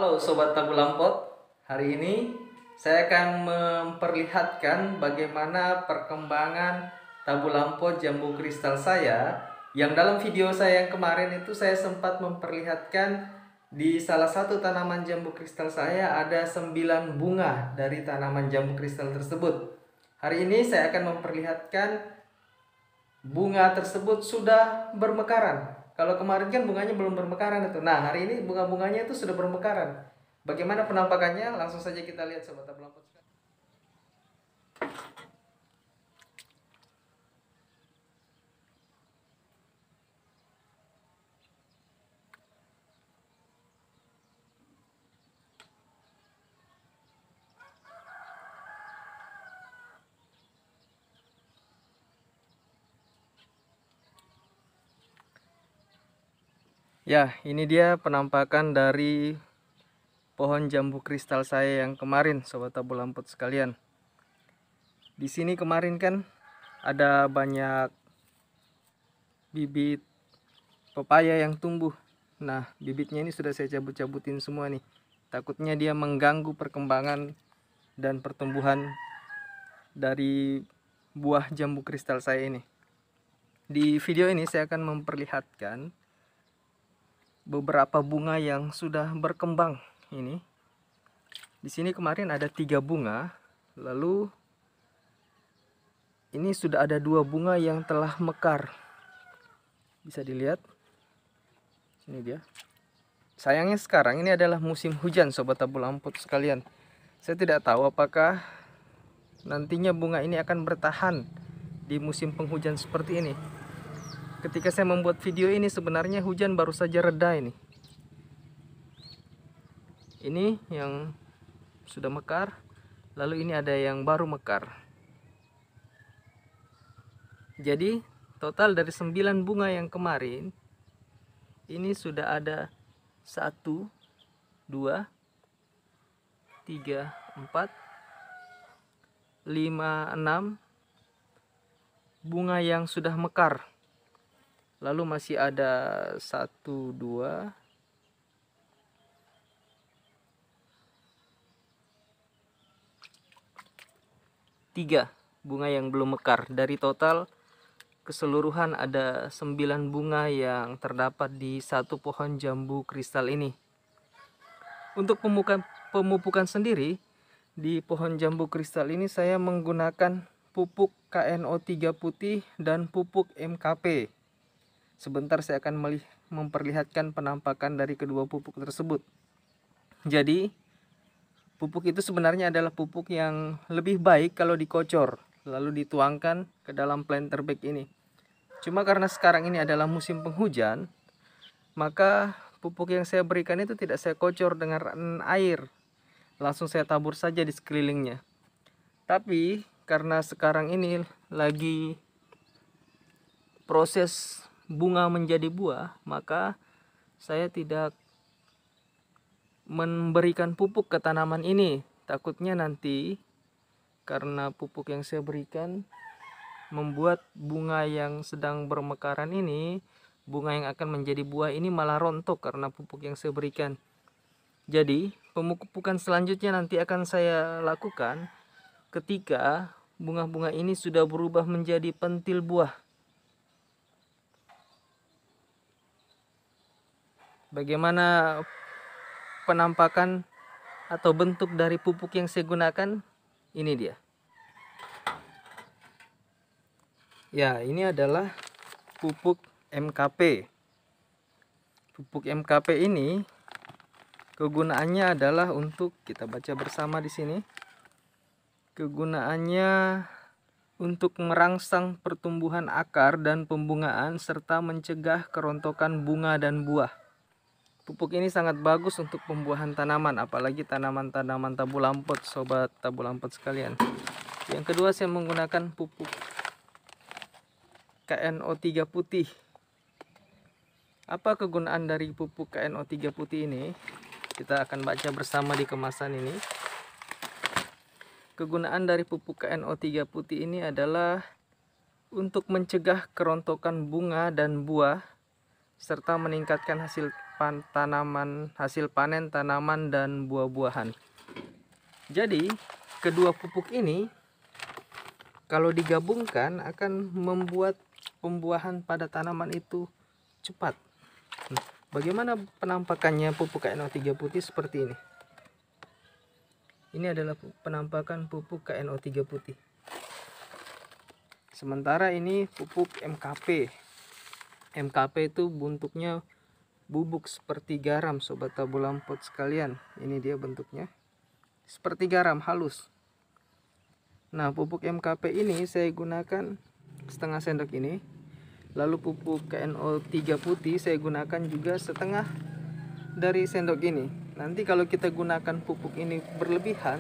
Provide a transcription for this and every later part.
Halo Sobat Tabu Lampot, hari ini saya akan memperlihatkan bagaimana perkembangan tabu lampot jambu kristal saya. Yang dalam video saya yang kemarin itu saya sempat memperlihatkan di salah satu tanaman jambu kristal saya ada 9 bunga dari tanaman jambu kristal tersebut. Hari ini saya akan memperlihatkan bunga tersebut sudah bermekaran. Kalau kemarin kan bunganya belum bermekaran itu. Nah, hari ini bunga-bunganya itu sudah bermekaran. Bagaimana penampakannya? Langsung saja kita lihat Sobat Tabu Lampot. Ya, ini dia penampakan dari pohon jambu kristal saya yang kemarin, Sobat Tabu Lampot sekalian. Di sini kemarin kan ada banyak bibit pepaya yang tumbuh. Nah, bibitnya ini sudah saya cabut-cabutin semua nih. Takutnya dia mengganggu perkembangan dan pertumbuhan dari buah jambu kristal saya ini. Di video ini saya akan memperlihatkan beberapa bunga yang sudah berkembang ini. Di sini kemarin ada 3 bunga, lalu ini sudah ada 2 bunga yang telah mekar. Bisa dilihat. Ini dia. Sayangnya sekarang ini adalah musim hujan Sobat Tabu Lampot sekalian. Saya tidak tahu apakah nantinya bunga ini akan bertahan di musim penghujan seperti ini. Ketika saya membuat video ini sebenarnya hujan baru saja reda ini. Ini yang sudah mekar, lalu ini ada yang baru mekar. Jadi total dari 9 bunga yang kemarin, ini sudah ada 1, 2, 3, 4, 5, 6 bunga yang sudah mekar. Lalu masih ada 1, 2, 3 bunga yang belum mekar. Dari total keseluruhan ada 9 bunga yang terdapat di satu pohon jambu kristal ini. Untuk pemupukan sendiri di pohon jambu kristal ini saya menggunakan pupuk KNO3 putih dan pupuk MKP. Sebentar saya akan memperlihatkan penampakan dari kedua pupuk tersebut. Jadi pupuk itu sebenarnya adalah pupuk yang lebih baik kalau dikocor lalu dituangkan ke dalam planter bag ini. Cuma karena sekarang ini adalah musim penghujan, maka pupuk yang saya berikan itu tidak saya kocor dengan air, langsung saya tabur saja di sekelilingnya. Tapi karena sekarang ini lagi proses bunga menjadi buah, maka saya tidak memberikan pupuk ke tanaman ini. Takutnya nanti karena pupuk yang saya berikan membuat bunga yang sedang bermekaran ini, bunga yang akan menjadi buah ini malah rontok karena pupuk yang saya berikan. Jadi pemupukan selanjutnya nanti akan saya lakukan ketika bunga-bunga ini sudah berubah menjadi pentil buah. Bagaimana penampakan atau bentuk dari pupuk yang saya gunakan? Ini dia. Ya, ini adalah pupuk MKP. Pupuk MKP ini kegunaannya adalah untuk, kita baca bersama di sini. Kegunaannya untuk merangsang pertumbuhan akar dan pembungaan serta mencegah kerontokan bunga dan buah. Pupuk ini sangat bagus untuk pembuahan tanaman, apalagi tanaman-tanaman tabu lampot, Sobat Tabu Lampot sekalian. Yang kedua saya menggunakan pupuk KNO3 putih. Apa kegunaan dari pupuk KNO3 putih ini? Kita akan baca bersama di kemasan ini. Kegunaan dari pupuk KNO3 putih ini adalah untuk mencegah kerontokan bunga dan buah serta meningkatkan hasil tanaman, hasil panen tanaman dan buah-buahan. Jadi kedua pupuk ini kalau digabungkan akan membuat pembuahan pada tanaman itu cepat. Bagaimana penampakannya pupuk KNO3 putih seperti ini? Ini adalah penampakan pupuk KNO3 putih. Sementara ini pupuk MKP. MKP itu bentuknya bubuk seperti garam, sobat tabu lampot sekalian. Ini dia bentuknya. Seperti garam halus. Nah, pupuk MKP ini saya gunakan setengah sendok ini. Lalu pupuk KNO3 putih saya gunakan juga setengah dari sendok ini. Nanti kalau kita gunakan pupuk ini berlebihan,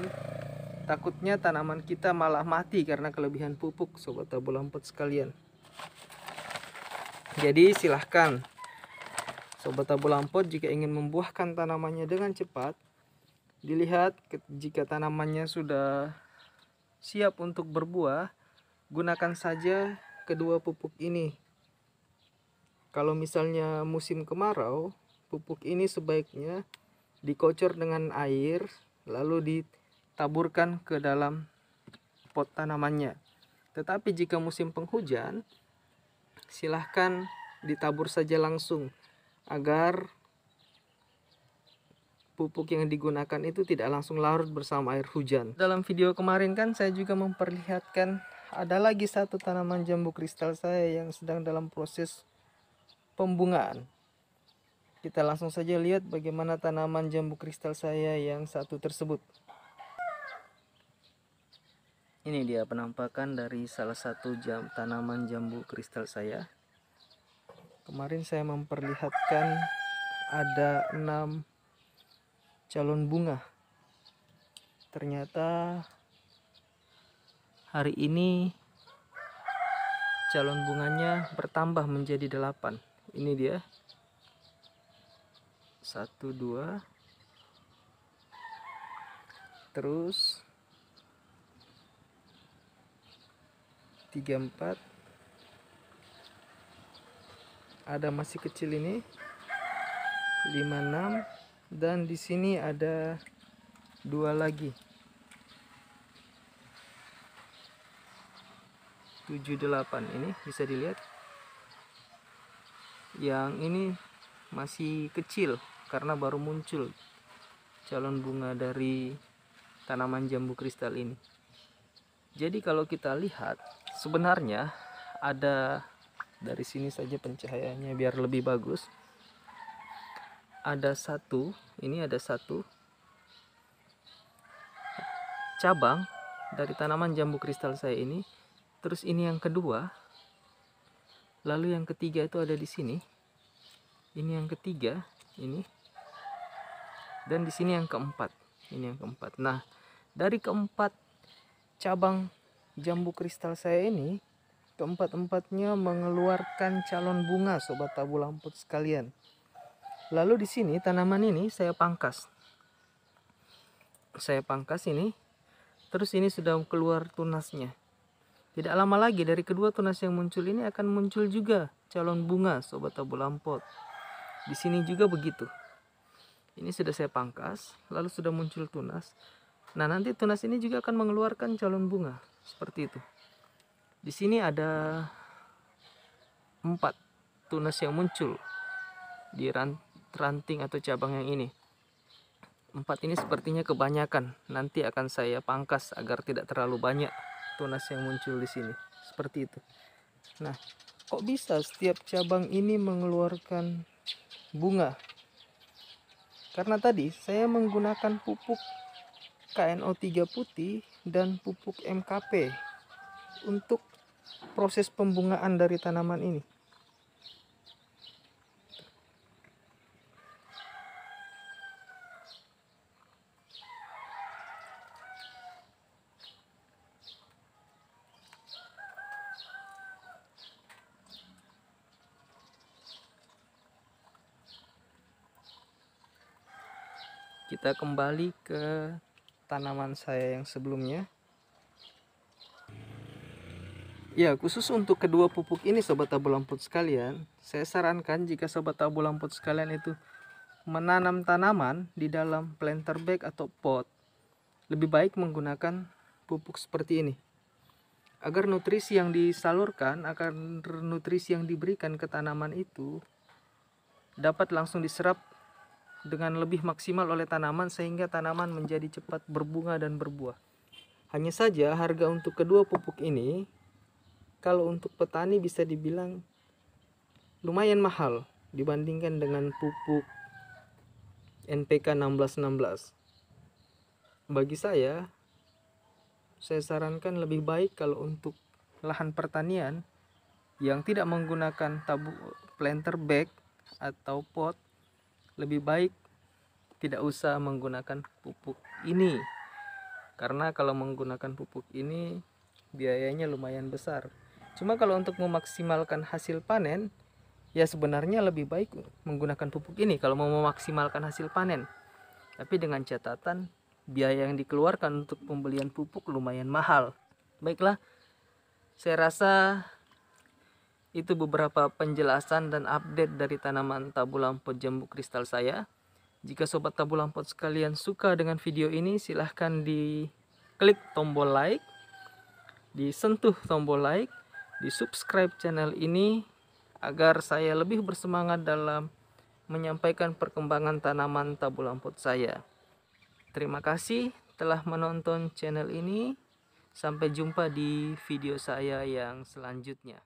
takutnya tanaman kita malah mati karena kelebihan pupuk, sobat tabu lampot sekalian. Jadi silahkan sobat tabu lampot jika ingin membuahkan tanamannya dengan cepat, dilihat jika tanamannya sudah siap untuk berbuah, gunakan saja kedua pupuk ini. Kalau misalnya musim kemarau, pupuk ini sebaiknya dikocor dengan air lalu ditaburkan ke dalam pot tanamannya. Tetapi jika musim penghujan, silahkan ditabur saja langsung agar pupuk yang digunakan itu tidak langsung larut bersama air hujan. Dalam video kemarin kan saya juga memperlihatkan ada lagi satu tanaman jambu kristal saya yang sedang dalam proses pembungaan. Kita langsung saja lihat bagaimana tanaman jambu kristal saya yang satu tersebut. Ini dia penampakan dari salah satu tanaman jambu kristal saya. Kemarin saya memperlihatkan ada 6 calon bunga. Ternyata hari ini calon bunganya bertambah menjadi 8. Ini dia. 1, 2, terus 3, 4, ada masih kecil ini 5, 6, dan di sini ada 2 lagi 7, 8. Ini bisa dilihat yang ini masih kecil karena baru muncul calon bunga dari tanaman jambu kristal ini. Jadi kalau kita lihat sebenarnya ada, dari sini saja pencahayaannya biar lebih bagus, ada satu cabang dari tanaman jambu kristal saya ini. Terus ini yang kedua, lalu yang ketiga itu ada di sini. Ini yang ketiga, ini, dan di sini yang keempat. Ini yang keempat. Nah, dari keempat cabang jambu kristal saya ini, keempat-empatnya mengeluarkan calon bunga, sobat tabu lampot sekalian. Lalu di sini tanaman ini saya pangkas. Saya pangkas ini, terus ini sudah keluar tunasnya. Tidak lama lagi dari kedua tunas yang muncul ini akan muncul juga calon bunga, sobat tabu lampot. Di sini juga begitu. Ini sudah saya pangkas, lalu sudah muncul tunas. Nah, nanti tunas ini juga akan mengeluarkan calon bunga seperti itu. Di sini ada 4 tunas yang muncul di ranting atau cabang yang ini. 4 ini sepertinya kebanyakan. Nanti akan saya pangkas agar tidak terlalu banyak tunas yang muncul di sini. Seperti itu. Nah, kok bisa setiap cabang ini mengeluarkan bunga? Karena tadi saya menggunakan pupuk KNO3 putih dan pupuk MKP untuk proses pembungaan dari tanaman ini. Kita kembali ke tanaman saya yang sebelumnya. Ya, khusus untuk kedua pupuk ini sobat tabu lampot sekalian, saya sarankan jika sobat tabu lampot sekalian itu menanam tanaman di dalam planter bag atau pot, lebih baik menggunakan pupuk seperti ini. Agar nutrisi yang disalurkan, agar nutrisi yang diberikan ke tanaman itu dapat langsung diserap dengan lebih maksimal oleh tanaman, sehingga tanaman menjadi cepat berbunga dan berbuah. Hanya saja harga untuk kedua pupuk ini, kalau untuk petani bisa dibilang lumayan mahal dibandingkan dengan pupuk NPK 1616. Bagi saya sarankan lebih baik kalau untuk lahan pertanian yang tidak menggunakan planter bag atau pot, lebih baik tidak usah menggunakan pupuk ini. Karena kalau menggunakan pupuk ini biayanya lumayan besar. Cuma kalau untuk memaksimalkan hasil panen, ya sebenarnya lebih baik menggunakan pupuk ini kalau mau memaksimalkan hasil panen. Tapi dengan catatan biaya yang dikeluarkan untuk pembelian pupuk lumayan mahal. Baiklah, saya rasa itu beberapa penjelasan dan update dari tanaman tabu lampot jambu kristal saya. Jika sobat tabu lampot sekalian suka dengan video ini, silahkan diklik tombol like, disentuh tombol like, di subscribe channel ini agar saya lebih bersemangat dalam menyampaikan perkembangan tanaman tabu lampot saya. Terima kasih telah menonton channel ini. Sampai jumpa di video saya yang selanjutnya.